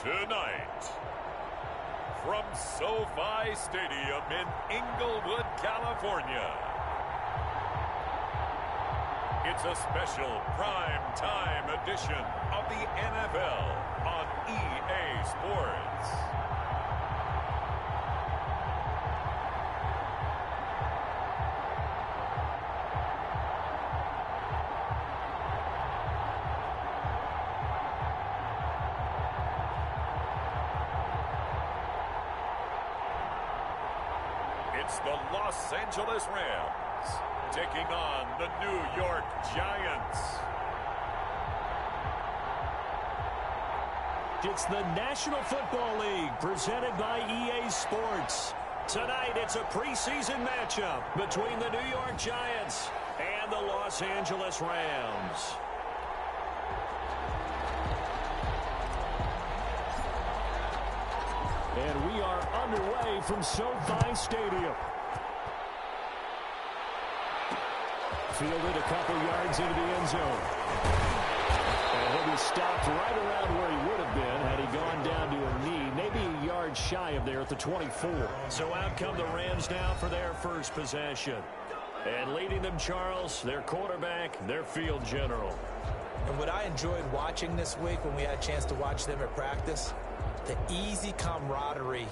Tonight, from SoFi Stadium in Inglewood, California, it's a special prime time edition of the NFL on EA Sports. It's the Los Angeles Rams taking on the New York Giants. It's the National Football League presented by EA Sports. Tonight it's a preseason matchup between the New York Giants and the Los Angeles Rams. And we are underway from SoFi Stadium. Fielded a couple yards into the end zone. And he'll be stopped right around where he would have been had he gone down to a knee, maybe a yard shy of there at the 24. So out come the Rams now for their first possession. And leading them, Charles, their quarterback, their field general. And what I enjoyed watching this week when we had a chance to watch them at practice, the easy camaraderie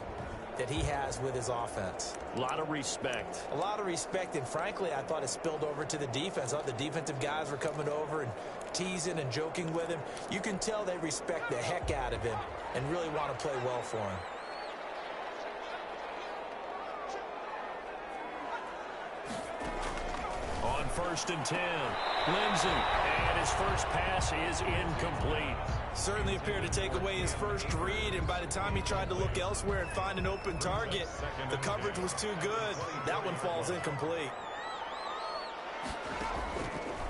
that he has with his offense. A lot of respect. A lot of respect, and frankly, I thought it spilled over to the defense. I thought the defensive guys were coming over and teasing and joking with him. You can tell they respect the heck out of him and really want to play well for him. On 1st and 10, Lindsey, and his first pass is incomplete. Certainly appeared to take away his first read, and by the time he tried to look elsewhere and find an open target, the coverage was too good. That one falls incomplete.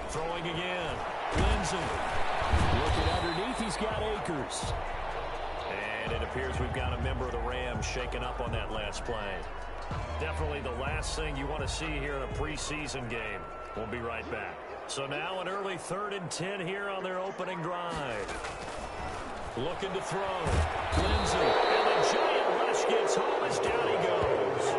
Throwing again, Lindsey. Looking underneath, he's got Akers. And it appears we've got a member of the Rams shaking up on that last play. Definitely the last thing you want to see here in a preseason game. We'll be right back. So now an early 3rd and 10 here on their opening drive. Looking to throw. Lindsey. And the giant rush gets home as down he goes.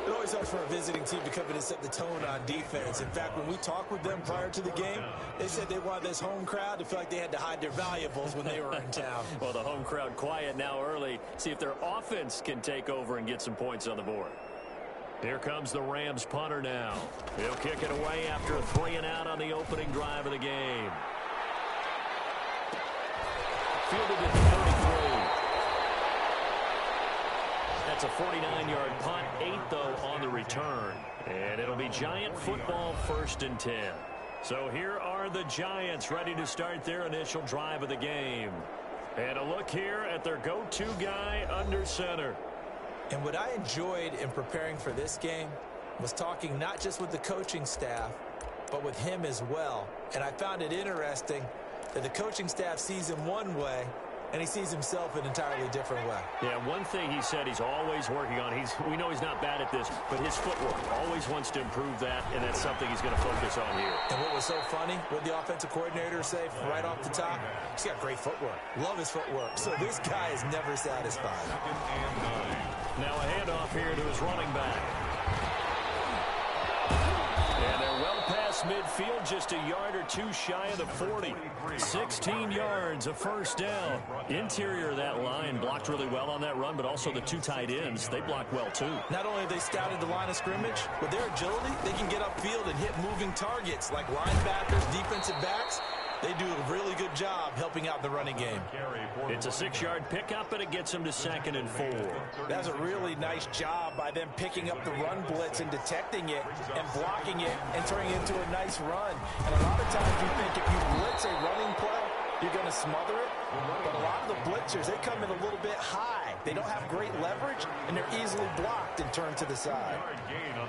It always helps for a visiting team to come in and set the tone on defense. In fact, when we talked with them prior to the game, they said they wanted this home crowd to feel like they had to hide their valuables when they were in town. Well, the home crowd quiet now early. See if their offense can take over and get some points on the board. Here comes the Rams punter now. He'll kick it away after a 3-and-out on the opening drive of the game. Fielded at the 33. That's a 49-yard punt, 8 though on the return. And it'll be Giant football 1st and 10. So here are the Giants ready to start their initial drive of the game. And a look here at their go-to guy under center. And what I enjoyed in preparing for this game was talking not just with the coaching staff, but with him as well. And I found it interesting that the coaching staff sees him one way, and he sees himself an entirely different way. Yeah, one thing he said he's always working on, we know he's not bad at this, but his footwork, always wants to improve that, and that's something he's going to focus on here. And what was so funny, what the offensive coordinator say right off the top, he's got great footwork. Love his footwork. So this guy is never satisfied. Now a handoff here to his running back. And they're well past midfield, just a yard or two shy of the 40. 16 yards, a first down. Interior of that line blocked really well on that run, but also the 2 tight ends, they blocked well too. Not only have they scouted the line of scrimmage, with their agility, they can get upfield and hit moving targets like linebackers, defensive backs. They do a really good job helping out the running game. It's a 6-yard pickup, and it gets them to 2nd and 4. That's a really nice job by them picking up the run blitz and detecting it and blocking it and turning it into a nice run. And a lot of times you think if you blitz a running play, you're going to smother it. But a lot of the blitzers, they come in a little bit high. They don't have great leverage, and they're easily blocked and turned to the side.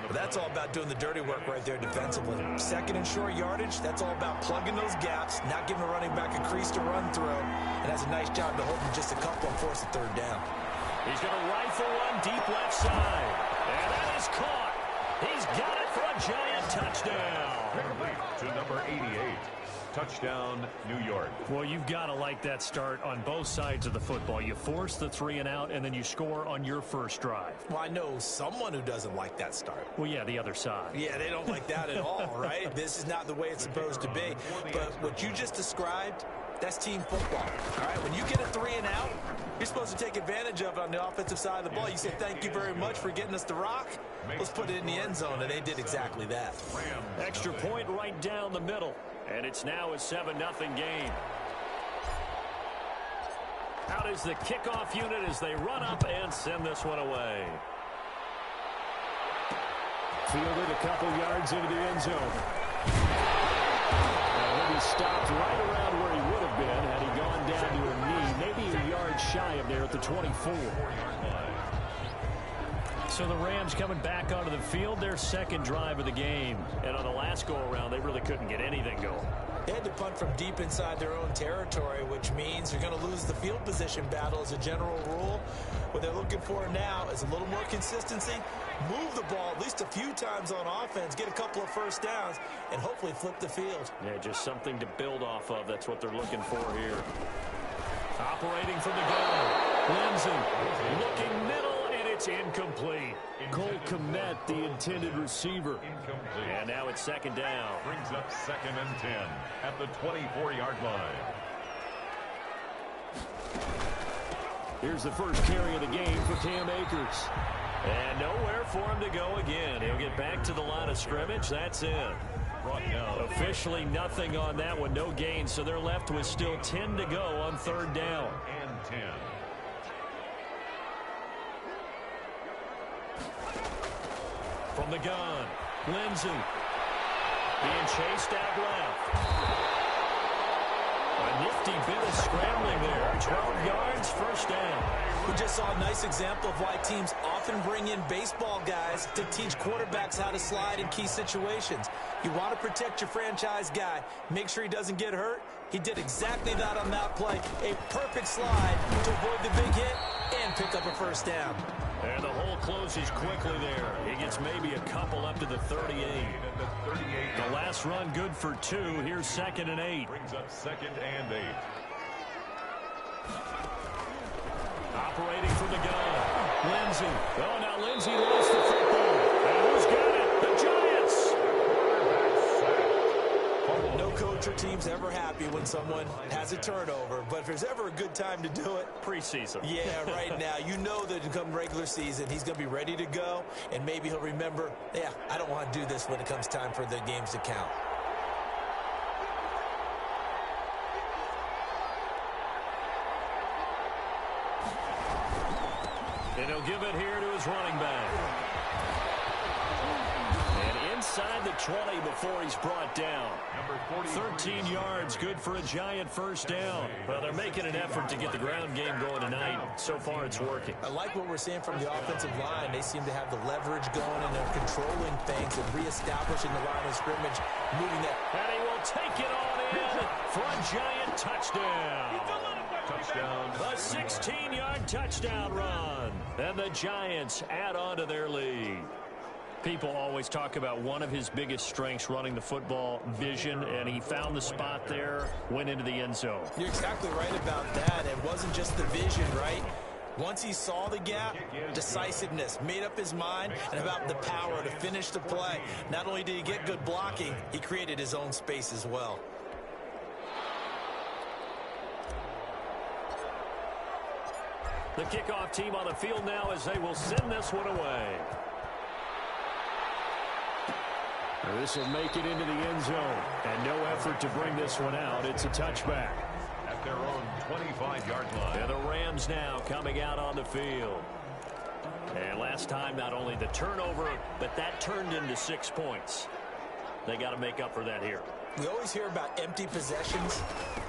But that's all about doing the dirty work right there defensively. 2nd and short yardage, that's all about plugging those gaps, not giving a running back a crease to run through, and has a nice job to hold him just a couple and force a 3rd down. He's going to rifle one deep left side. And that is caught. He's got it for a Giant touchdown. To number 88. Touchdown, New York. Well, you've got to like that start on both sides of the football. You force the 3 and out, and then you score on your first drive. Well, I know someone who doesn't like that start. Well, yeah, the other side. Yeah, they don't like that at all, right? This is not the way it's supposed to be. But what you just described, that's team football. All right, when you get a 3 and out, you're supposed to take advantage of it on the offensive side of the ball. You say, thank you very much for getting us the rock. Let's put it in the end zone, and they did exactly that. Extra point right down the middle. And it's now a 7-0 game. Out is the kickoff unit as they run up and send this one away. Fielded a couple yards into the end zone. And he'll be stopped right around where he would have been had he gone down to a knee. Maybe a yard shy of there at the 24. So the Rams coming back onto the field, their second drive of the game. And on the last go-around, they really couldn't get anything going. They had to punt from deep inside their own territory, which means you're going to lose the field position battle as a general rule. What they're looking for now is a little more consistency, move the ball at least a few times on offense, get a couple of first downs, and hopefully flip the field. Yeah, just something to build off of. That's what they're looking for here. Operating from the gun. Lindsey looking middle. It's incomplete. Cole Kmet, the intended receiver. And now it's second down. Brings up 2nd and 10 at the 24-yard line. Here's the first carry of the game for Cam Akers. And nowhere for him to go again. He'll get back to the line of scrimmage. That's it. Officially nothing on that one. No gain. So they're left with still 10 to go on 3rd down. And 10. From the gun, Lindsey being chased out left. A nifty bit of scrambling there. 12 yards, first down. We just saw a nice example of why teams often bring in baseball guys to teach quarterbacks how to slide in key situations. You want to protect your franchise guy. Make sure he doesn't get hurt. He did exactly that on that play. A perfect slide to avoid the big hit and pick up a first down. And the hole closes quickly there. He gets maybe a couple up to the 38. The last run good for 2. Here's 2nd and 8. Brings up 2nd and 8. Operating from the gun. Lindsey. Oh, now Lindsey lost the football. And who's got it? The Giants. No coach or team's ever happy when someone has a turnover, but if there's ever a good time to do it, preseason. Yeah, right now. You know that come regular season, he's going to be ready to go, and maybe he'll remember, yeah, I don't want to do this when it comes time for the games to count. And he'll give it here to his running back. And inside the 20 before he's brought down. 13 yards, good for a Giant first down. Well, they're making an effort to get the ground game going tonight. So far, it's working. I like what we're seeing from the offensive line. They seem to have the leverage going, and they're controlling things and reestablishing the line of scrimmage, moving it. And he will take it on in for a Giant touchdown. Touchdown. A 16-yard touchdown run. And the Giants add on to their lead. People always talk about one of his biggest strengths running the football, vision, and he found the spot there, went into the end zone. You're exactly right about that. It wasn't just the vision, right? Once he saw the gap, decisiveness, made up his mind, and about the power to finish the play. Not only did he get good blocking, he created his own space as well. The kickoff team on the field now as they will send this one away. This will make it into the end zone. And no effort to bring this one out. It's a touchback. At their own 25-yard line. And the Rams now coming out on the field. And last time, not only the turnover, but that turned into 6 points. They got to make up for that here. We always hear about empty possessions,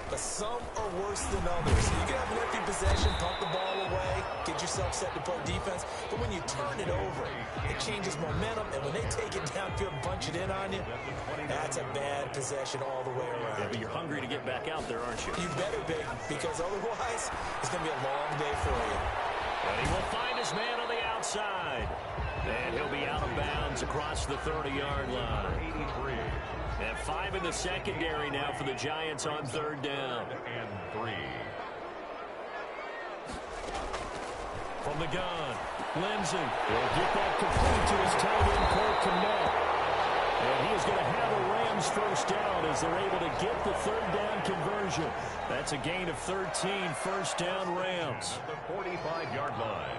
but some are worse than others. You can have an empty possession, pump the ball away, get yourself set to play defense, but when you turn it over, it changes momentum, and when they take it downfield and punch it in on you, that's a bad possession all the way around. Yeah, but you're hungry to get back out there, aren't you? You better be, because otherwise, it's going to be a long day for you. And he will find his man on the outside. And he'll be out of bounds across the 30-yard line. 83. And 5 in the secondary now for the Giants on third down. And 3. From the gun, Lindsey will get that complete to his tight end, Cole Kmet. And he is going to have a Rams first down as they're able to get the third down conversion. That's a gain of 13, first down Rams. The 45-yard line.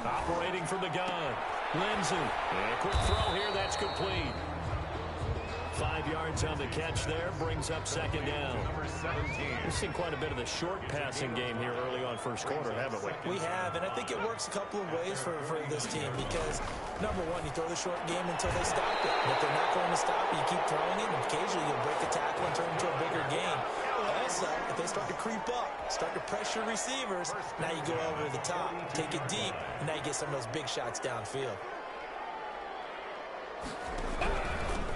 Operating from the gun, Lindsey. And a quick throw here, that's complete. 5 yards on the catch there, brings up second down. Number 17. We've seen quite a bit of the short passing game here early on first quarter, haven't we? We have, and I think it works a couple of ways for this team because, number one, you throw the short game until they stop it. And if they're not going to stop it, you keep throwing it, and occasionally you'll break a tackle and turn it into a bigger game. Also, if they start to creep up, start to pressure receivers, now you go over the top, take it deep, and now you get some of those big shots downfield.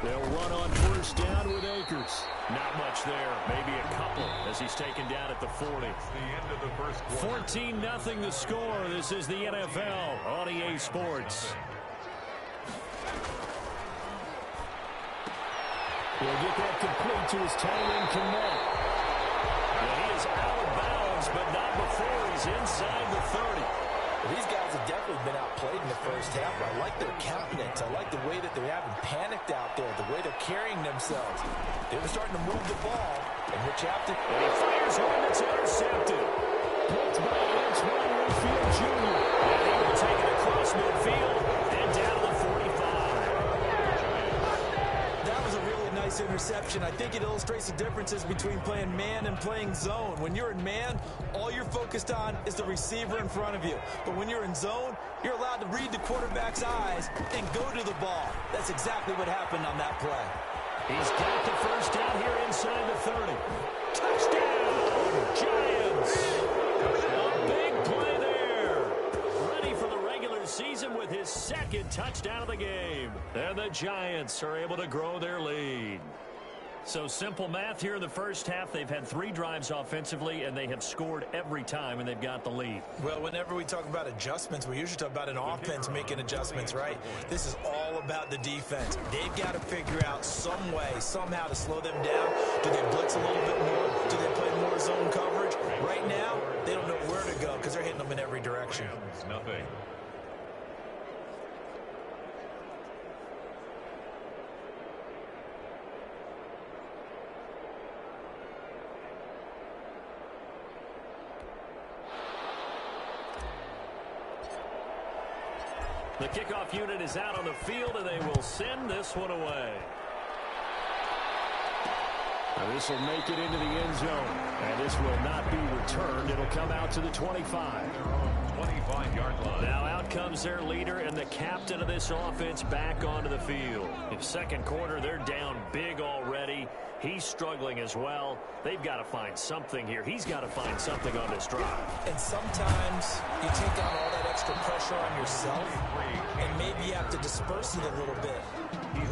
They'll run on first down with Akers. Not much there. Maybe a couple as he's taken down at the 40. It's the end of the first quarter. 14-0 the score. This is the NFL on EA Sports. He'll get that complete to his tight end, Kmet. Well, he is out of bounds, but not before he's inside the 30. These guys have definitely been outplayed in the first half. I like their countenance. I like the way that they haven't panicked out there, the way they're carrying themselves. They were starting to move the ball, and Rich Hampton. And he fires one that's intercepted. Picked by Antoine Winfield Jr. And he will take it across midfield and down to the 45. That was a really nice interception. I think it illustrates the differences between playing man and playing zone. When you're in man, all you're focused on is the receiver in front of you. But when you're in zone, you're allowed to read the quarterback's eyes and go to the ball. That's exactly what happened on that play. He's got the first down here inside the 30. Touchdown, Giants! A big play there. Ready for the regular season with his second touchdown of the game. And the Giants are able to grow their lead. So simple math here in the first half. They've had 3 drives offensively, and they have scored every time, and they've got the lead. Well, whenever we talk about adjustments, we usually talk about an offense making adjustments, right? This is all about the defense. They've got to figure out some way, somehow to slow them down. Do they blitz a little bit more? Do they play more zone coverage? Right now, they don't know where to go because they're hitting them in every direction. Nothing. The kickoff unit is out on the field, and they will send this one away. Now this will make it into the end zone, and this will not be returned. It'll come out to the 25. 25-yard line. Now out comes their leader and the captain of this offense back onto the field. In second quarter, they're down big already. He's struggling as well. They've got to find something here. He's got to find something on this drive. And sometimes you take on all that extra pressure on yourself, and maybe you have to disperse it a little bit.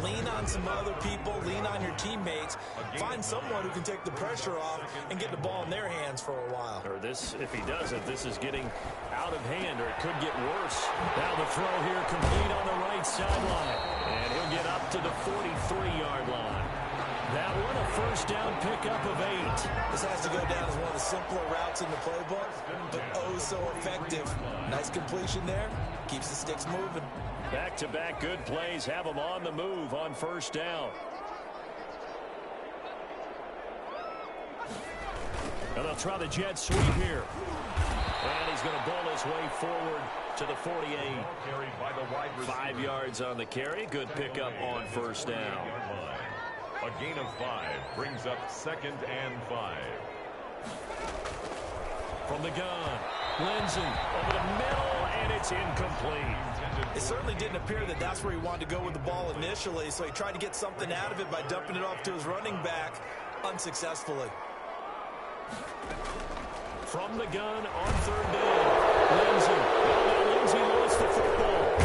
Lean on some other people, lean on your teammates, find someone who can take the pressure off and get the ball in their hands for a while. Or this, if he doesn't, this is getting out of hand, or it could get worse. Now the throw here complete on the right sideline. And he'll get up to the 43-yard line. That one a first down pickup of 8. This has to go down as one of the simpler routes in the playbook, but oh so effective. Nice completion there. Keeps the sticks moving. Back-to-back good plays have them on the move on first down. And they'll try the jet sweep here. And he's going to bowl his way forward to the 48. 5 yards on the carry. Good pickup on first down. A gain of 5 brings up 2nd and 5. From the gun, Lindsey over the middle, and it's incomplete. It certainly didn't appear that that's where he wanted to go with the ball initially, so he tried to get something out of it by dumping it off to his running back unsuccessfully. From the gun on third down, Lindsey lost the football.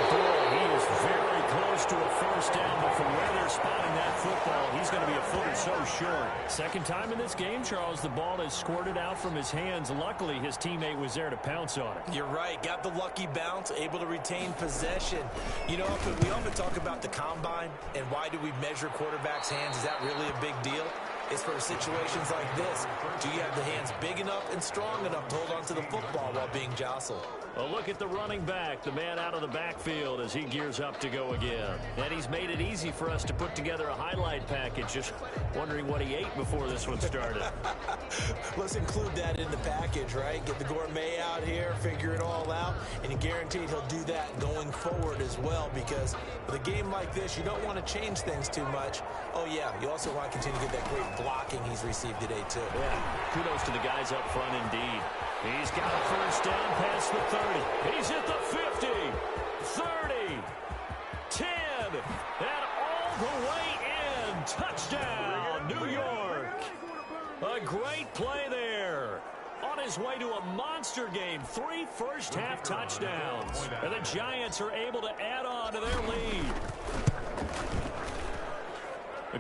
Boy, he is very close to a first down, but from where they're spotting that football, he's going to be a foot or so short. Second time in this game, Charles, the ball has squirted out from his hands. Luckily, his teammate was there to pounce on it. You're right. Got the lucky bounce, able to retain possession. You know, we often talk about the combine and why do we measure quarterbacks' hands. Is that really a big deal? It's for situations like this. Do you have the hands big enough and strong enough to hold on to the football while being jostled? A look at the running back, the man out of the backfield as he gears up to go again. And he's made it easy for us to put together a highlight package. Just wondering what he ate before this one started. Let's include that in the package, right? Get the gourmet out here, figure it all out, and you're guaranteed he'll do that going forward as well, because with a game like this, you don't want to change things too much. Oh, yeah, you also want to continue to get that great blocking he's received today, too. Yeah, kudos to the guys up front indeed. He's got a first down past the 30. He's at the 50, 30, 10, and all the way in. Touchdown, New York. A great play there. On his way to a monster game, 3 first-half touchdowns. And the Giants are able to add on to their lead.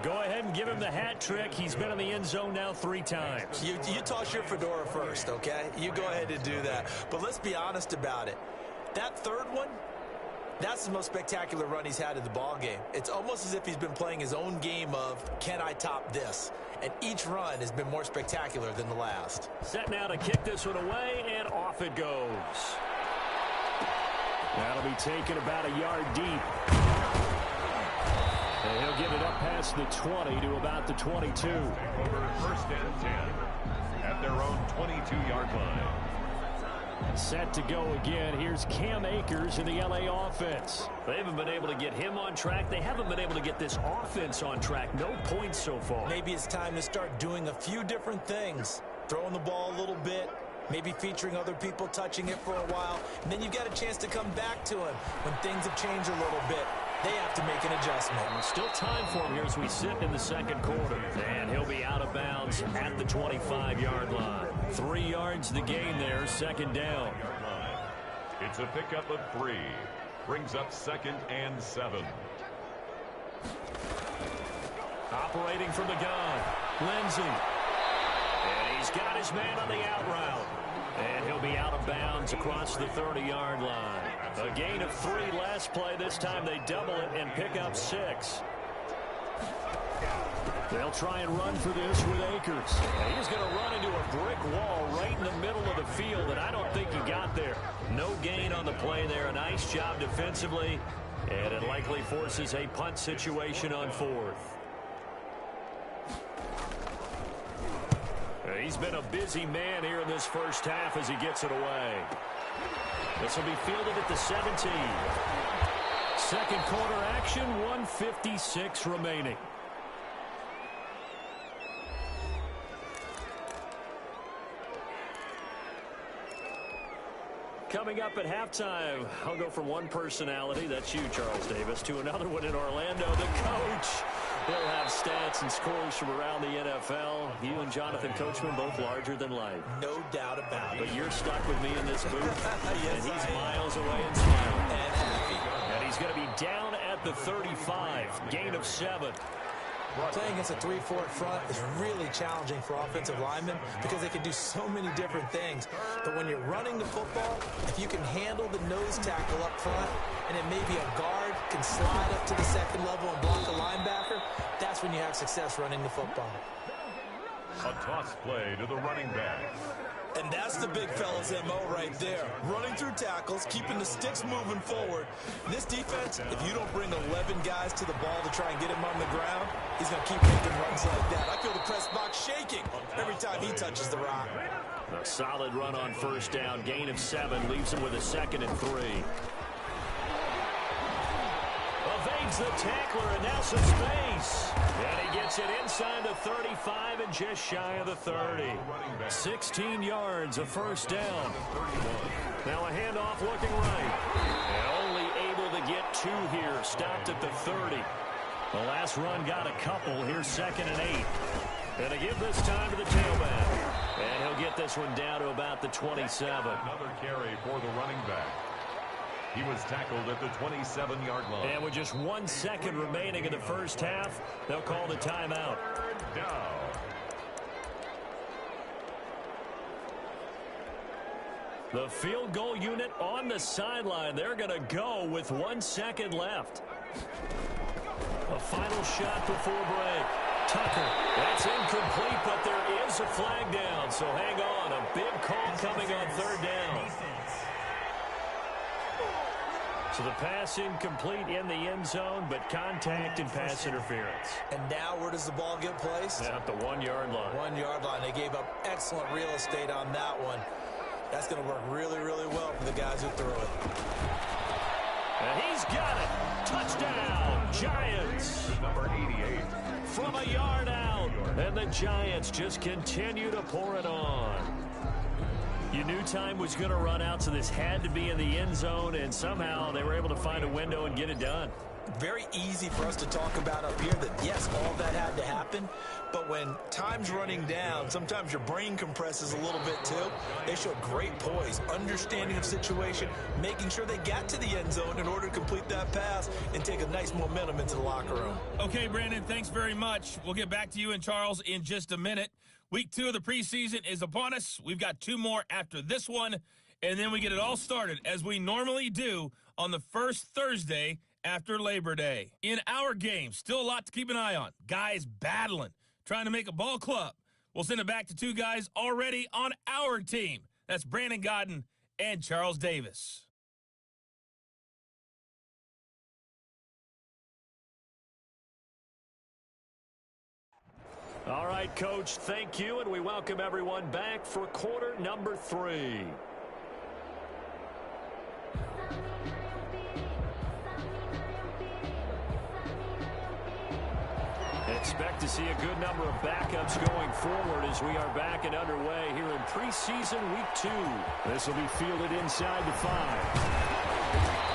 Go ahead and give him the hat trick. He's been in the end zone now 3 times. You toss your fedora first, okay? You go ahead and do that. But let's be honest about it. That third one, that's the most spectacular run he's had in the ball game. It's almost as if he's been playing his own game of, can I top this? And each run has been more spectacular than the last. Set now to kick this one away, and off it goes. That'll be taken about a yard deep. And he'll get it up past the 20 to about the 22. Over first and 10 at their own 22-yard line. Set to go again. Here's Cam Akers in the LA offense. They haven't been able to get him on track. They haven't been able to get this offense on track. No points so far. Maybe it's time to start doing a few different things. Throwing the ball a little bit. Maybe featuring other people touching it for a while. And then you've got a chance to come back to him when things have changed a little bit. They have to make an adjustment. Still time for him here as we sit in the second quarter. And he'll be out of bounds at the 25-yard line. 3 yards the gain there, second down. It's a pickup of 3. Brings up 2nd and 7. Operating from the gun, Lindsey. And he's got his man on the out route. And he'll be out of bounds across the 30-yard line. A gain of 3 last play. This time they double it and pick up 6. They'll try and run for this with Akers. And he's going to run into a brick wall right in the middle of the field, and I don't think he got there. No gain on the play there. A nice job defensively, and it likely forces a punt situation on 4th. He's been a busy man here in this first half as he gets it away. This will be fielded at the 17. Second quarter action, 1:56 remaining. Coming up at halftime, I'll go from one personality, that's you, Charles Davis, to another one in Orlando, the coach. He'll have stats and scores from around the NFL. You and Jonathan Coachman both larger than life. No doubt about it. But you're stuck with me in this booth. Yes, and he's I am. miles away and smiling. And happy. And he's going to be down at the 35. Gain of 7. Playing against a 3-4 front is really challenging for offensive linemen because they can do so many different things. But when you're running the football, if you can handle the nose tackle up front, and then maybe a guard can slide up to the second level and block a linebacker, that's when you have success running the football. A toss play to the running back. And that's the big fella's MO right there. Running through tackles, keeping the sticks moving forward. This defense, if you don't bring 11 guys to the ball to try and get him on the ground, he's going to keep making runs like that. I feel the press box shaking every time he touches the rock. A solid run on first down. Gain of 7 leaves him with a 2nd and 3. Evades the tackler and now some space. And he gets it inside the 35 and just shy of the 30. 16 yards, a first down. Now a handoff looking right. And only able to get 2 here. Stopped at the 30. The last run got a couple. Here's 2nd and 8. And to give this time to the tailback. And he'll get this one down to about the 27. Another carry for the running back. He was tackled at the 27-yard line. And with just 1 second remaining in the first half, they'll call the timeout. Third down. The field goal unit on the sideline. They're going to go with 1 second left. A final shot before break. Tucker. That's incomplete, but there is a flag down. So hang on. A big call coming on third down. So the pass incomplete in the end zone, but contact and pass interference. And now where does the ball get placed? At the 1 yard line. 1 yard line. They gave up excellent real estate on that one. That's going to work really, really well for the guys who threw it. And he's got it. Touchdown, Giants. Number 88. From a yard out. And the Giants just continue to pour it on. You knew time was going to run out, so this had to be in the end zone, and somehow they were able to find a window and get it done. Very easy for us to talk about up here that, yes, all that had to happen, but when time's running down, sometimes your brain compresses a little bit too. They showed great poise, understanding of situation, making sure they got to the end zone in order to complete that pass and take a nice momentum into the locker room. Okay, Brandon, thanks very much. We'll get back to you and Charles in just a minute. Week 2 of the preseason is upon us. We've got 2 more after this one, and then we get it all started, as we normally do, on the first Thursday after Labor Day. In our game, still a lot to keep an eye on. Guys battling, trying to make a ball club. We'll send it back to 2 guys already on our team. That's Brandon Godden and Charles Davis. All right, Coach, thank you, and we welcome everyone back for quarter number 3. Expect to see a good number of backups going forward as we are back and underway here in preseason week 2. This will be fielded inside the 5.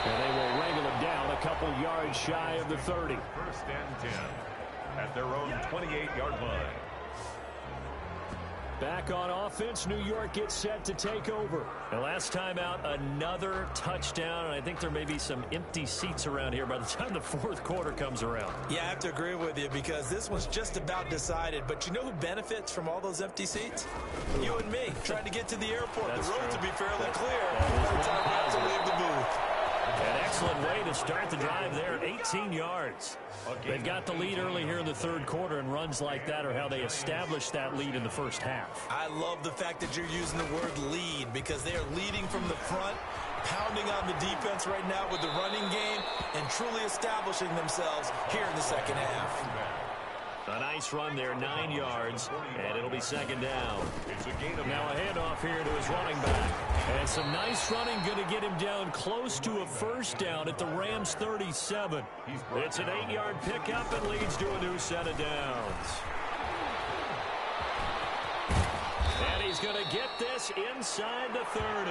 And they will wrangle it down a couple yards shy of the 30. First and 10 at their own 28-yard line. Back on offense, New York gets set to take over. And last time out, another touchdown. And I think there may be some empty seats around here by the time the 4th quarter comes around. Yeah, I have to agree with you because this one's just about decided. But you know who benefits from all those empty seats? You and me, trying to get to the airport. That's the roads true. will be fairly clear by the time we have to leave the booth. An excellent way to start the drive there, 18 yards. They've got the lead early here in the 3rd quarter, and runs like that are how they established that lead in the first half. I love the fact that you're using the word lead because they are leading from the front, pounding on the defense right now with the running game, and truly establishing themselves here in the second half. A nice run there, 9 yards, and it'll be 2nd down. Now a handoff here to his running back. And some nice running, going to get him down close to a first down at the Rams 37. It's an 8-yard pickup and leads to a new set of downs. And he's going to get this inside the 30.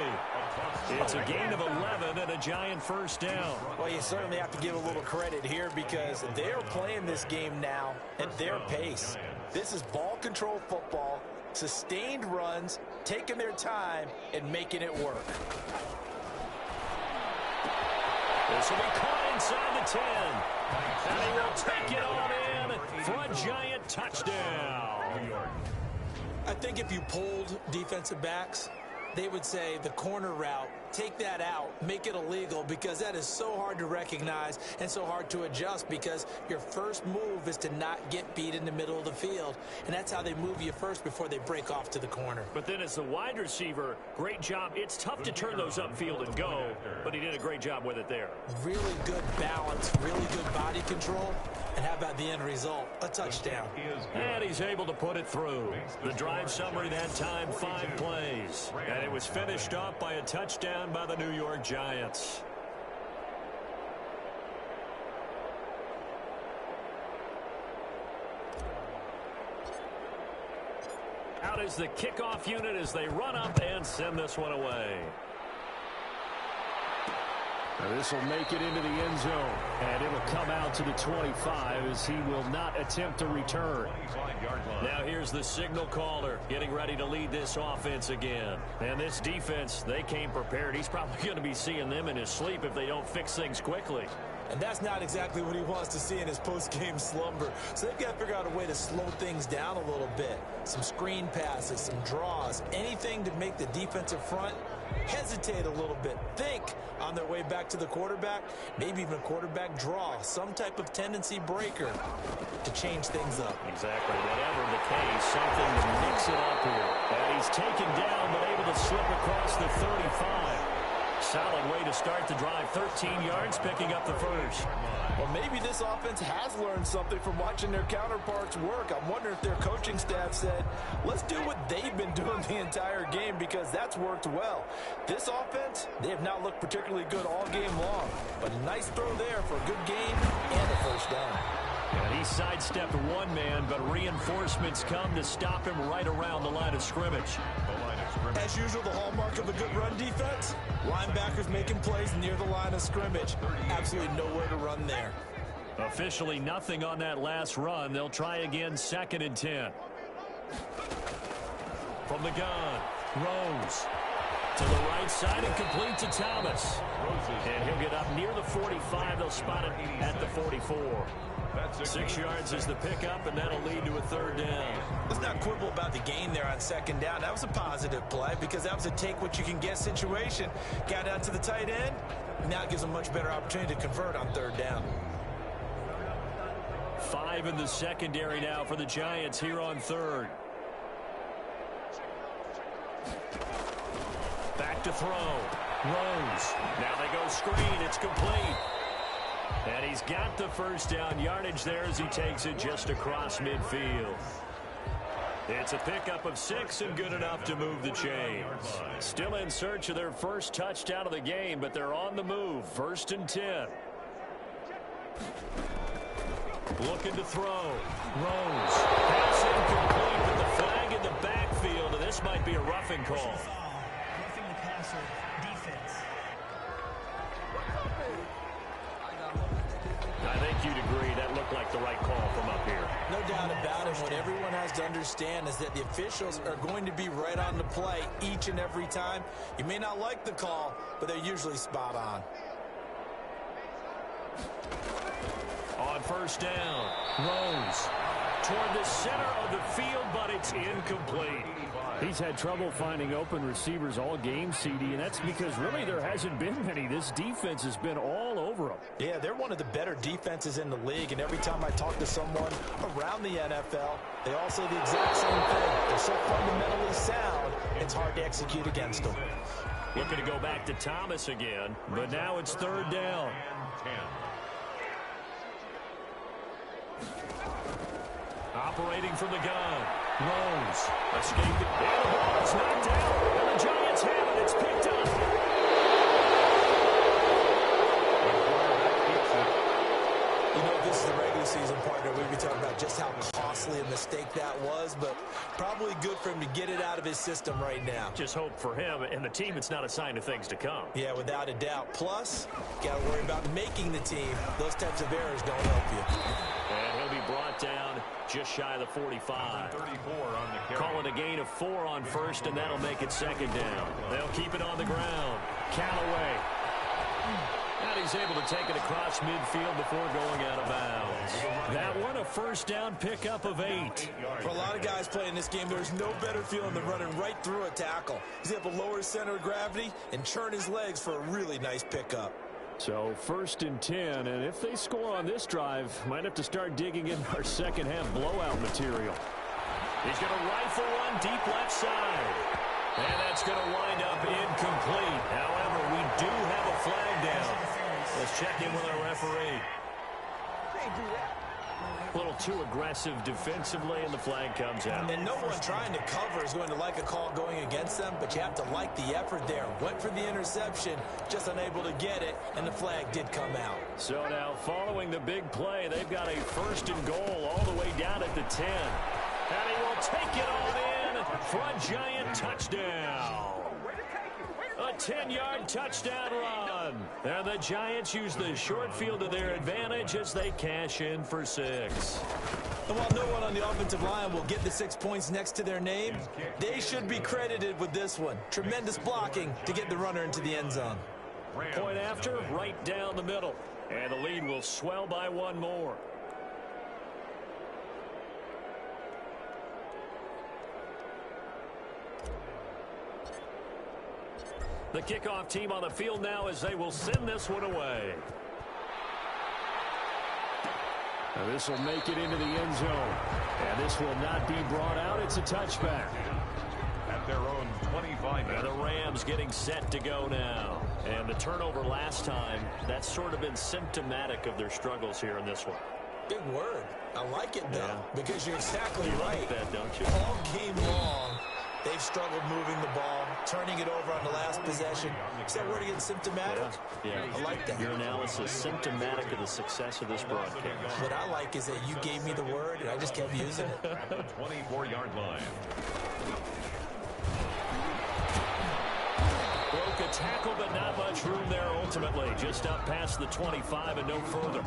It's a gain of 11 and a Giant first down. Well, you certainly have to give a little credit here because they're playing this game now at their pace. This is ball control football, sustained runs, taking their time, and making it work. This will be caught inside the 10. And he will take it on in for a Giant touchdown. I think if you polled defensive backs, they would say the corner route, take that out, make it illegal because that is so hard to recognize and so hard to adjust because your first move is to not get beat in the middle of the field. And that's how they move you first before they break off to the corner. But then as the wide receiver, great job. It's tough to turn those upfield and go, but he did a great job with it there. Really good balance, really good body control. And how about the end result? A touchdown. And he's able to put it through. The drive summary that time, 5 plays. And it was finished off by a touchdown by the New York Giants. Out is the kickoff unit as they run up and send this one away. Now this will make it into the end zone, and it'll come out to the 25 as he will not attempt to return. Now here's the signal caller getting ready to lead this offense again. And this defense, they came prepared. He's probably going to be seeing them in his sleep if they don't fix things quickly. And that's not exactly what he wants to see in his post-game slumber. So they've got to figure out a way to slow things down a little bit. Some screen passes, some draws, anything to make the defensive front hesitate a little bit. Think on their way back to the quarterback, maybe even a quarterback draw, some type of tendency breaker to change things up. Exactly. Whatever the case, something to mix it up here. And he's taken down, but able to slip across the 35. Solid way to start the drive. 13 yards, picking up the first. Well, maybe this offense has learned something from watching their counterparts work. I'm wondering if their coaching staff said, let's do what they've been doing the entire game, because that's worked well. This offense, they have not looked particularly good all game long. But a nice throw there for a good gain and a first down. And he sidestepped one man, but reinforcements come to stop him right around the line of scrimmage. As usual, the hallmark of a good run defense, linebackers making plays near the line of scrimmage. Absolutely nowhere to run there. Officially nothing on that last run. They'll try again, 2nd and 10. From the gun, Rose. To the right side and complete to Thomas. And he'll get up near the 45. They'll spot it at the 44. 6 yards is the pickup, and that'll lead to a 3rd down. Let's not quibble about the gain there on 2nd down. That was a positive play because that was a take-what-you-can-get situation. Got out to the tight end. Now it gives them a much better opportunity to convert on 3rd down. 5 in the secondary now for the Giants here on 3rd. Back to throw. Rose. Now they go screen. It's complete. And he's got the first down yardage there as he takes it just across midfield. It's a pickup of 6 and good enough to move the chains. Still in search of their first touchdown of the game, but they're on the move. 1st and 10. Looking to throw. Rose. Pass incomplete with the flag in the backfield, and this might be a roughing call. Roughing the passer, defense. I think you'd agree that looked like the right call from up here. No doubt about it. What everyone has to understand is that the officials are going to be right on the play each and every time. You may not like the call, but they're usually spot on. On 1st down, Rose toward the center of the field, but it's incomplete. He's had trouble finding open receivers all game, CD, and that's because really there hasn't been many. This defense has been all over them. Yeah, they're one of the better defenses in the league, and every time I talk to someone around the NFL, they all say the exact same thing. They're so fundamentally sound, it's hard to execute against them. Looking to go back to Thomas again, but now it's 3rd down. Operating from the gun. Rose escaped it. And the ball is knocked down. And the Giants have it. It's picked up. You know, this is the regular season partner. We'll be talking about just how costly a mistake that was, but probably good for him to get it out of his system right now. Just hope for him and the team it's not a sign of things to come. Yeah, without a doubt. Plus, got to worry about making the team. Those types of errors don't help you. And he'll be brought down just shy of the 45. 34 on the carry. Call it a gain of 4 on 1st, and that'll make it 2nd down. They'll keep it on the ground. Callaway. And he's able to take it across midfield before going out of bounds. That one, a 1st down pickup of 8. For a lot of guys playing this game, there's no better feeling than running right through a tackle. He's able to lower his center of gravity and churn his legs for a really nice pickup. So 1st and 10, and if they score on this drive, might have to start digging in our second half blowout material. He's going to rifle one deep left side. And that's going to wind up incomplete. However, we do have a flag down. Let's check in with our referee. A little too aggressive defensively, and the flag comes out. And no one trying to cover is going to like a call going against them, but you have to like the effort there. Went for the interception, just unable to get it, and the flag did come out. So now, following the big play, they've got a 1st and goal all the way down at the 10. And he will take it all in for a Giant touchdown. A 10-yard touchdown run. And the Giants use the short field to their advantage as they cash in for 6. And while no one on the offensive line will get the 6 points next to their name, they should be credited with this one. Tremendous blocking to get the runner into the end zone. Point after, right down the middle. And the lead will swell by one more. The kickoff team on the field now as they will send this one away. Now this will make it into the end zone. And this will not be brought out. It's a touchback. At their own 25. And the Rams getting set to go now. And the turnover last time, that's sort of been symptomatic of their struggles here in this one. Big word. I like it, though, because you're exactly right. Like that, don't you? All game long, they've struggled moving the ball, turning it over on the last possession. Is that word again, symptomatic? Yeah. I like that. Your analysis, symptomatic of the success of this broadcast. What I like is that you gave me the word, and I just kept using it. At the 24-yard line. Broke a tackle, but not much room there ultimately. Just up past the 25 and no further.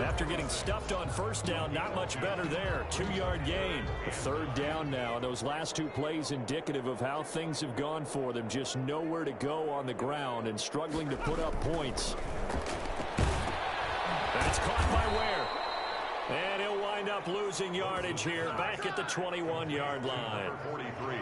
After getting stuffed on first down, not much better there. 2-yard gain. The third down now. Those last two plays indicative of how things have gone for them. Just nowhere to go on the ground and struggling to put up points. That's caught by Ware. And he'll wind up losing yardage here back at the 21-yard line.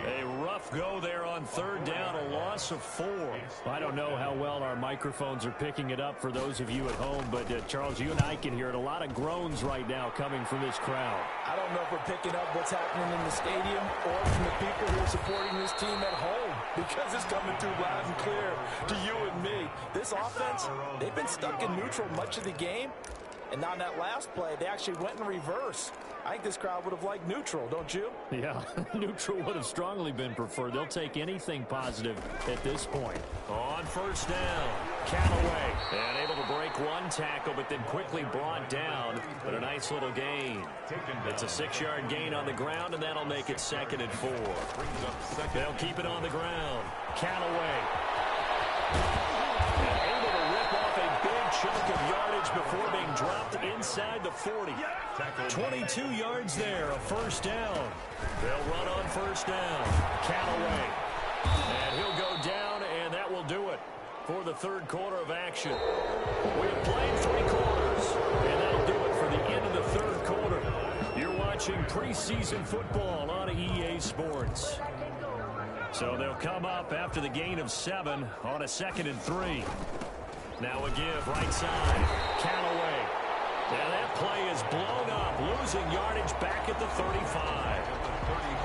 A rough go there on third down, a loss of 4. I don't know how well our microphones are picking it up for those of you at home, but Charles, you and I can hear it. A lot of groans right now coming from this crowd. I don't know if we're picking up what's happening in the stadium or from the people who are supporting this team at home, because it's coming through loud and clear to you and me. This offense, they've been stuck in neutral much of the game. And on that last play, they actually went in reverse. I think this crowd would have liked neutral, don't you? Yeah, neutral would have strongly been preferred. They'll take anything positive at this point. On first down, Callaway. And able to break one tackle, but then quickly brought down. But a nice little gain. It's a 6-yard gain on the ground, and that'll make it 2nd and 4. They'll keep it on the ground. Callaway. Chunk of yardage before being dropped inside the 40. 22 yards there, a first down. They'll run on first down. Callaway. And he'll go down, and that will do it for the third quarter of action. We have played 3 quarters, and that'll do it for the end of the third quarter. You're watching preseason football on EA Sports. So they'll come up after the gain of 7 on a 2nd and 3. Now a give, right side, Callaway. Now that play is blown up, losing yardage back at the 35.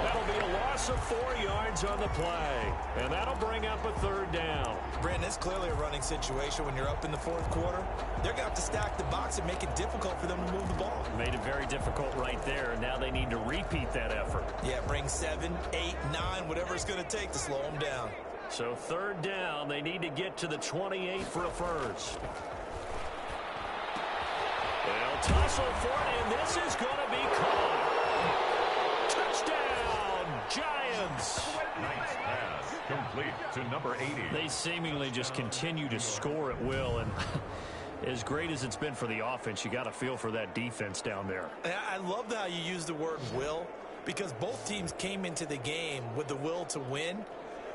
That'll be a loss of 4 yards on the play, and that'll bring up a third down. Brandon, it's clearly a running situation when you're up in the fourth quarter. They're going to have to stack the box and make it difficult for them to move the ball. Made it very difficult right there, and now they need to repeat that effort. Yeah, bring 7, 8, 9, whatever it's going to take to slow them down. So third down, they need to get to the 28 for a first. They'll tussle for it, and this is going to be caught. Touchdown, Giants. Nice pass. Complete to number 80. They seemingly just continue to score at will, and as great as it's been for the offense, you got to feel for that defense down there. I love how you use the word will, because both teams came into the game with the will to win.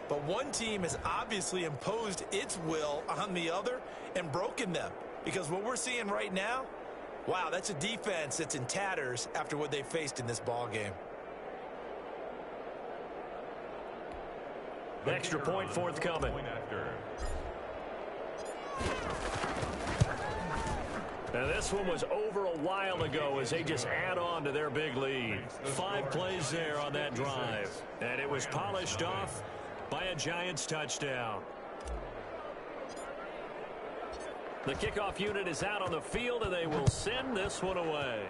But one team has obviously imposed its will on the other and broken them. Because what we're seeing right now, wow, that's a defense that's in tatters after what they faced in this ball game. Extra point forthcoming. Now this one was over a while ago as they just add on to their big lead. 5 plays there on that drive. And it was polished off by a Giants touchdown. The kickoff unit is out on the field, and they will send this one away.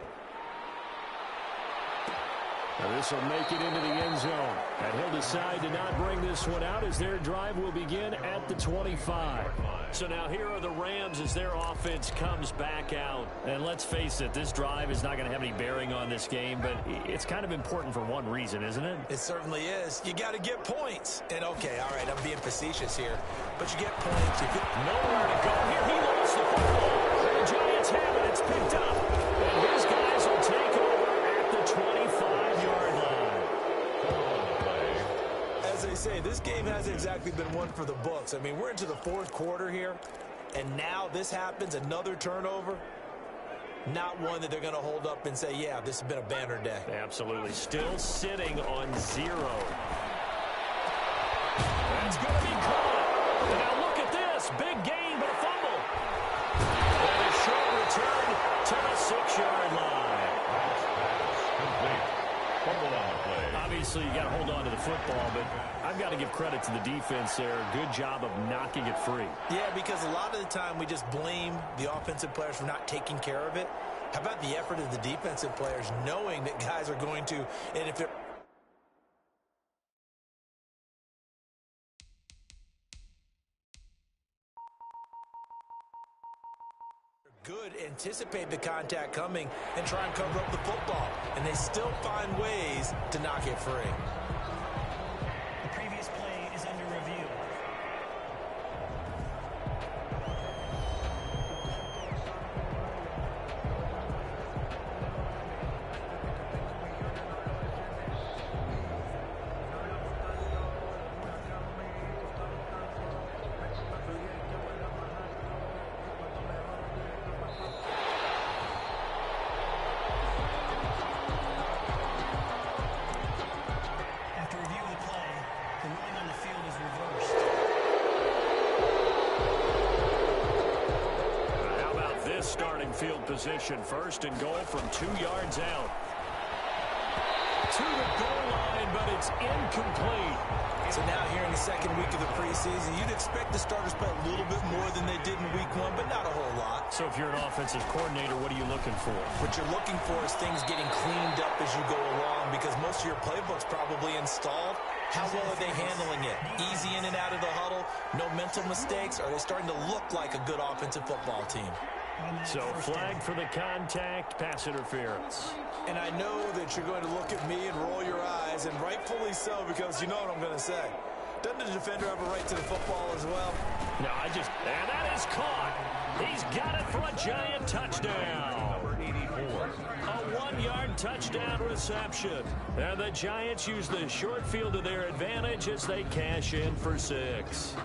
Now this will make it into the end zone. And he'll decide to not bring this one out as their drive will begin at the 25. So now here are the Rams as their offense comes back out. And let's face it, this drive is not going to have any bearing on this game, but it's kind of important for one reason, isn't it? It certainly is. You got to get points. And okay, all right, I'm being facetious here, but you get points. Nowhere to go here. He lost the football. The Giants have it. It's picked up. And his guys will take over at the 25-yard line. As they say, this game hasn't exactly been one for the books. I mean, we're into the fourth quarter here, And now this happens, another turnover. Not one that they're going to hold up and say, yeah, this has been a banner day. Absolutely. Still sitting on 0. That's going to be caught. And now look at this. Big gain, but a fumble. And a short return to the 6-yard line. Complete. Fumble on the play. Obviously, you got to hold on to the football, but I've got to give credit to the defense there. Good job of knocking it free. Yeah, because a lot of the time we just blame the offensive players for not taking care of it. How about the effort of the defensive players knowing that guys are going to, and if they're good, anticipate the contact coming and try and cover up the football, and they still find ways to knock it free. The previous play is under review. Field position, first and goal from 2 yards out. To the goal line, but it's incomplete. So now here in the second week of the preseason, you'd expect the starters play a little bit more than they did in week 1, but not a whole lot. So if you're an offensive coordinator, what are you looking for? What you're looking for is things getting cleaned up as you go along, because most of your playbook's probably installed. How well are they handling it? Easy in and out of the huddle, no mental mistakes? Are they starting to look like a good offensive football team? So flag for the contact, pass interference. And I know that you're going to look at me and roll your eyes, and rightfully so, because you know what I'm going to say. Doesn't the defender have a right to the football as well? No, and that is caught. He's got it for a giant touchdown. Number 84. A 1-yard touchdown reception. And the Giants use the short field to their advantage as they cash in for 6.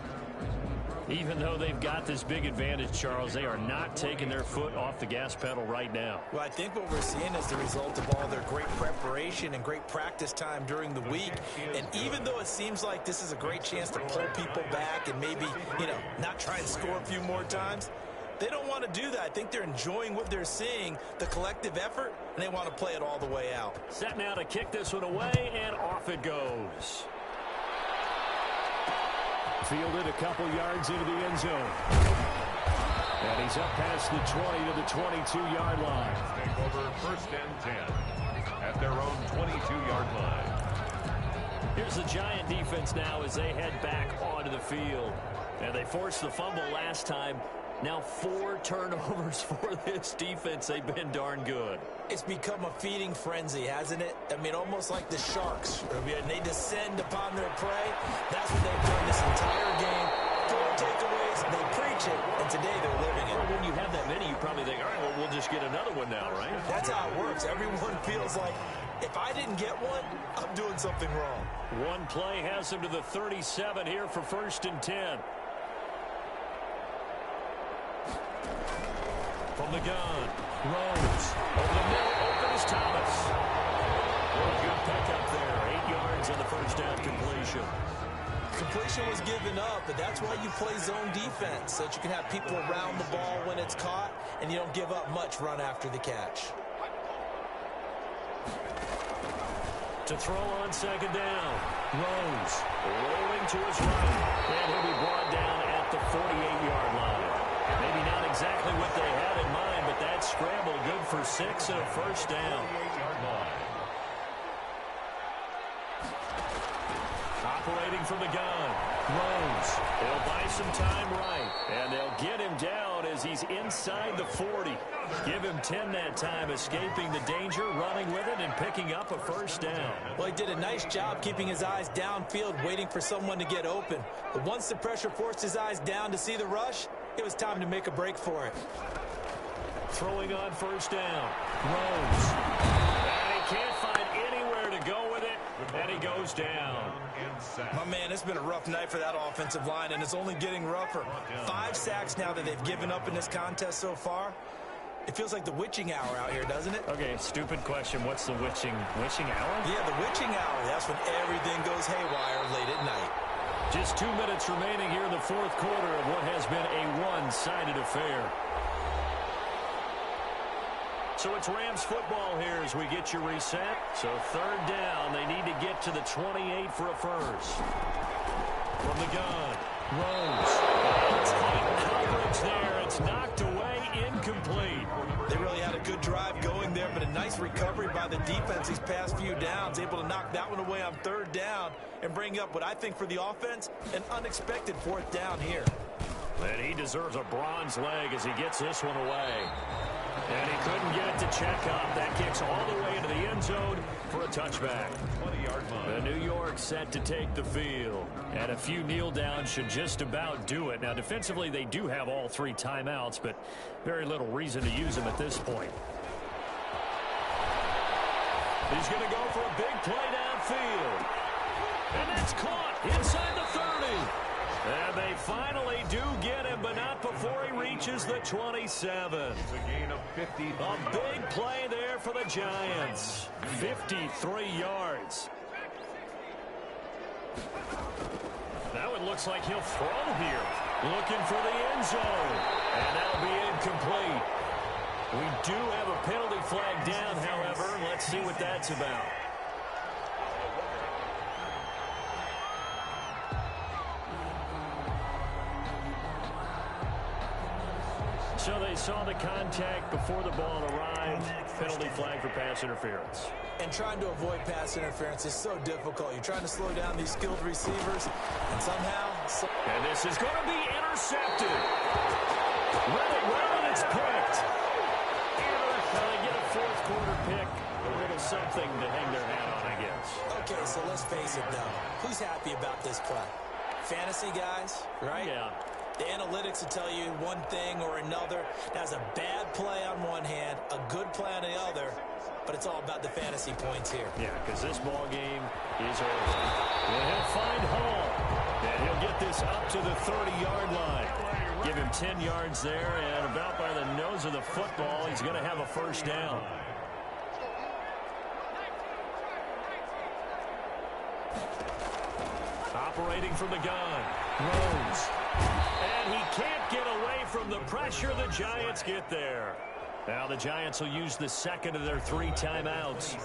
Even though they've got this big advantage, Charles, they are not taking their foot off the gas pedal right now. Well, I think what we're seeing is the result of all their great preparation and great practice time during the week. And even though it seems like this is a great chance to pull people back and maybe, not try and score a few more times, they don't want to do that. I think they're enjoying what they're seeing, the collective effort, and they want to play it all the way out. Set now to kick this one away, and off it goes. Fielded a couple yards into the end zone. And he's up past the 20 to the 22-yard line. Take over first and 10 at their own 22-yard line. Here's the Giant defense now as they head back onto the field. And they forced the fumble last time. Now 4 turnovers for this defense. They've been darn good. It's become a feeding frenzy, hasn't it? I mean, almost like the Sharks. They descend upon their prey. That's what they've done this entire game. 4 takeaways, they preach it, and today they're living it. When you have that many, you probably think, all right, well, we'll just get another one now, right? That's how it works. Everyone feels like, if I didn't get one, I'm doing something wrong. One play has them to the 37 here for first and 10. From the gun, Rose. Over the middle, open is Thomas. Good pickup there. 8 yards on the first down completion. Completion was given up, but that's why you play zone defense, so that you can have people around the ball when it's caught, and you don't give up much run after the catch. To throw on second down, Rose rolling to his right, and he'll be brought down at the 48-yard line. Maybe not exactly what they had in mind, but that scramble good for 6 and a first down. Operating from the gun, Rose. They'll buy some time right, and they'll get him down as he's inside the 40. Give him 10 that time, escaping the danger, running with it, and picking up a first down. Well, he did a nice job keeping his eyes downfield, waiting for someone to get open. But once the pressure forced his eyes down to see the rush, it was time to make a break for it. Throwing on first down, Rose. And he can't find anywhere to go with it, and he goes down. sack. My man, it's been a rough night for that offensive line, and it's only getting rougher. 5 sacks now that they've given up in this contest so far. It feels like the witching hour out here, doesn't it? Okay, stupid question. What's the witching hour? Yeah, the witching hour. That's when everything goes haywire late at night. Just 2 minutes remaining here in the fourth quarter of what has been a one-sided affair. So it's Rams football here as we get you reset. So third down, they need to get to the 28 for a first. From the gun, Rose. It's tight coverage there. It's knocked away, incomplete. They really had a good drive going there, but a nice recovery by the defense these past few downs, able to knock that one away on third down and bring up what I think for the offense, an unexpected fourth down here. And he deserves a bronze leg as he gets this one away. And he couldn't get it to check up. That kicks all the way into the end zone for a touchback. 20-yard line. The New York set to take the field. And a few kneel downs should just about do it. Now, defensively, they do have all 3 timeouts, but very little reason to use them at this point. He's going to go for a big play downfield. And that's caught inside the 30. And they finally do get him, but not before he reaches the 27. It's a gain of 50. A big play there for the Giants. 53 yards. Now it looks like he'll throw here. Looking for the end zone. And that'll be incomplete. We do have a penalty flag down, however. Let's see what that's about. So they saw the contact before the ball arrived. Penalty flag for pass interference. And trying to avoid pass interference is so difficult. You're trying to slow down these skilled receivers, and somehow... And this is going to be intercepted. Really well, and it's picked. They get a fourth quarter pick. A little something to hang their hat on, I guess. Okay, so let's face it, though. Who's happy about this play? Fantasy guys, right? Yeah. The analytics will tell you one thing or another. That's a bad play on one hand, a good play on the other, but it's all about the fantasy points here. Yeah, because this ball game is over. And he'll find Hall. And he'll get this up to the 30-yard line. Give him 10 yards there, and about by the nose of the football, he's going to have a first down. Operating from the gun, Rose. And he can't get away from the pressure. The Giants get there. Now the Giants will use the second of their 3 timeouts.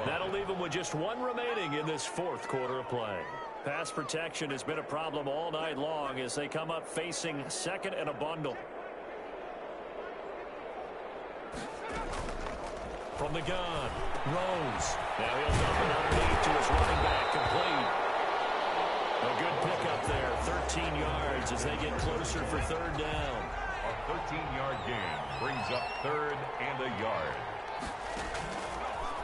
That'll leave them with just 1 remaining in this fourth quarter of play. Pass protection has been a problem all night long as they come up facing second and a bundle. From the gun, Rose. Now he'll dump it underneath to his running back, complete. A good pickup there, 13 yards as they get closer for third down. A 13-yard gain brings up third and a yard.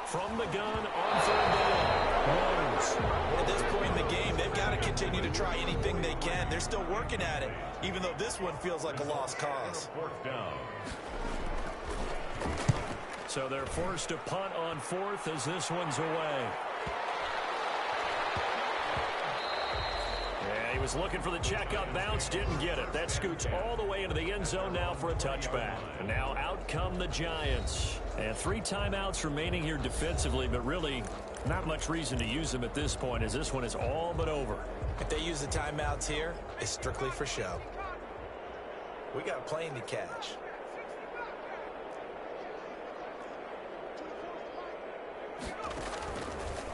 From the gun on third down, Rose. At this point in the game, they've got to continue to try anything they can. They're still working at it, even though this one feels like a lost cause. Fourth down. So they're forced to punt on fourth as this one's away. Yeah, he was looking for the checkup bounce, didn't get it. That scoots all the way into the end zone now for a touchback. And now out come the Giants. And 3 timeouts remaining here defensively, but really not much reason to use them at this point as this one is all but over. If they use the timeouts here, it's strictly for show. We got a plane to catch.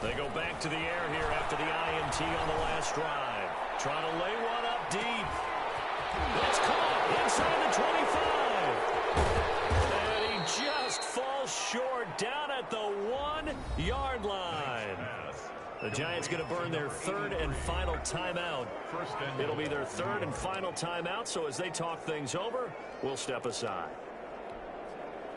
They go back to the air here after the INT on the last drive. Trying to lay one up deep. It's caught inside the 25. And he just falls short down at the 1-yard line. The Giants going to burn their third and final timeout. It'll be their third and final timeout, so as they talk things over, we'll step aside.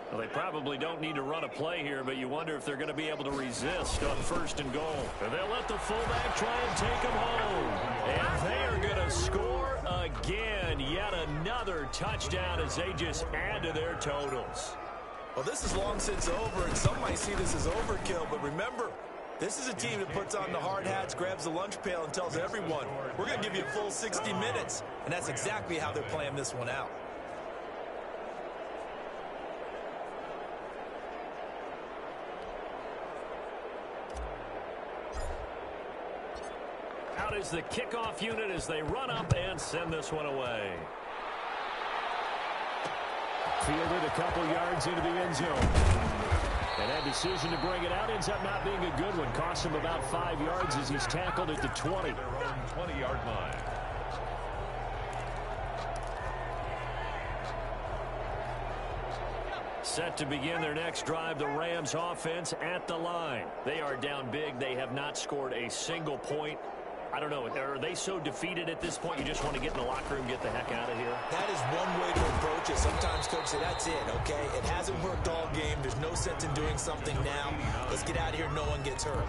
Well, they probably don't need to run a play here, but you wonder if they're going to be able to resist on first and goal. And they'll let the fullback try and take him home. And they are going to score again. Yet another touchdown as they just add to their totals. Well, this is long since over, and some might see this as overkill, but remember, This is a team that puts on the hard hats, grabs the lunch pail, and tells everyone, we're going to give you a full 60 minutes. And that's exactly how they're playing this one out. Out is the kickoff unit as they run up and send this one away. Fielded a couple yards into the end zone. And that decision to bring it out ends up not being a good one. Costs him about 5 yards as he's tackled at the 20. Their own 20-yard line. Set to begin their next drive, the Rams offense at the line. They are down big. They have not scored a single point. I don't know. Are they so defeated at this point you just want to get in the locker room, get the heck out of here? That is one way to approach it. Sometimes, Coach, say that's it, okay? It hasn't worked all game. There's no sense in doing something now. Let's get out of here. No one gets hurt.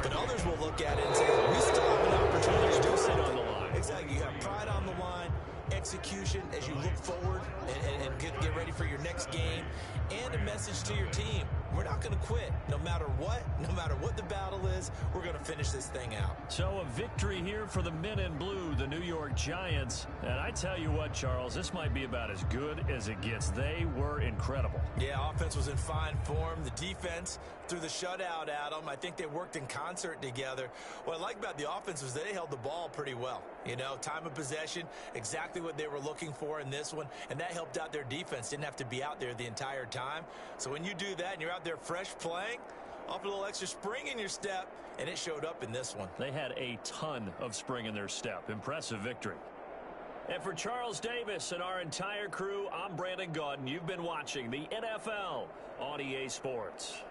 But others will look at it and say, we still have an opportunity to do something. On the line. Exactly. You have pride on the line, execution as you look forward and get ready for your next game, and a message to your team. We're not going to quit no matter what the battle is. We're going to finish this thing out. So a victory here for the men in blue, the New York Giants. And I tell you what, Charles, this might be about as good as it gets. They were incredible. Yeah, offense was in fine form. The defense threw the shutout at them. I think they worked in concert together. What I like about the offense was they held the ball pretty well. You know, time of possession, exactly what they were looking for in this one, and that helped out their defense. Didn't have to be out there the entire time. So when you do that and you're out there fresh playing, off a little extra spring in your step, and it showed up in this one. They had a ton of spring in their step. Impressive victory. And for Charles Davis and our entire crew, I'm Brandon Gaudin. You've been watching the NFL on EA Sports.